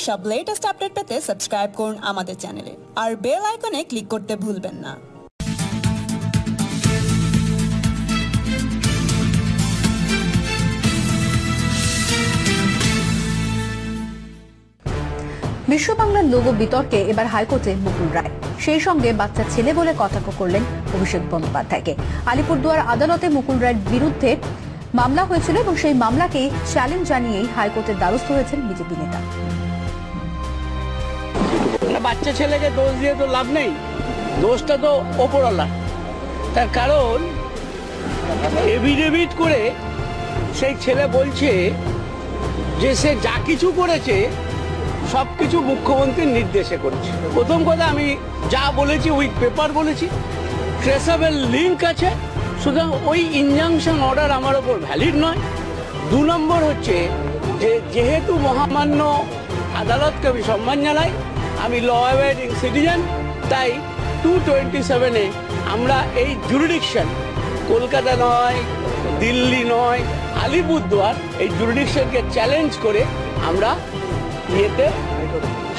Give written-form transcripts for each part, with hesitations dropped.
সব latest update পেতে subscribe করুন আমাদের চ্যানেলে আর বেল আইকনে ক্লিক করতে ভুলবেন না। বিশ্ব বাংলার লোগো বিতর্কে এবার হাইকোর্টে মুকুল রায়, সেই সঙ্গে বাচ্চা ছেলে বলে কটাক্ষ করলেন অভিষেক বন্দ্যোপাধ্যায়কে। আলিপুরদুয়ার আদালতে মুকুল রায়ের বিরুদ্ধে মামলা হয়েছিল এবং সেই মামলাকে চ্যালেঞ্জ জানিয়েই হাইকোর্টের দ্বারস্থ হয়েছেন বিজেপি নেতা। বাচ্চা ছেলেকে দোষ দিয়ে তো লাভ নেই, দোষটা তো ওপরওয়ালা। তার কারণ এভিডেভিট করে সেই ছেলে বলছে যে সে যা কিছু করেছে সব কিছু মুখ্যমন্ত্রীর নির্দেশে করেছে। প্রথম কথা, আমি যা বলেছি উইথ পেপার বলেছি, ট্রেসেবল লিঙ্ক আছে, সুতরাং ওই ইনজাংশন অর্ডার আমার ওপর ভ্যালিড নয়। 2 নম্বর হচ্ছে যে যেহেতু মহামান্য আদালতকে আমি সম্মান জানাই, আমি ল অ্যাবাইডিং সিটিজেন, তাই 227-এ আমরা এই জুরিডিকশন, কলকাতা নয়, দিল্লি নয়, আলিপুরদুয়ার, এই জুরিডিকশনকে চ্যালেঞ্জ করে আমরা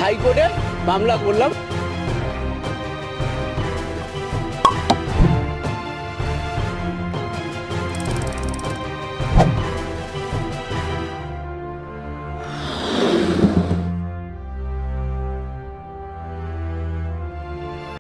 হাইকোর্টে মামলা করলাম।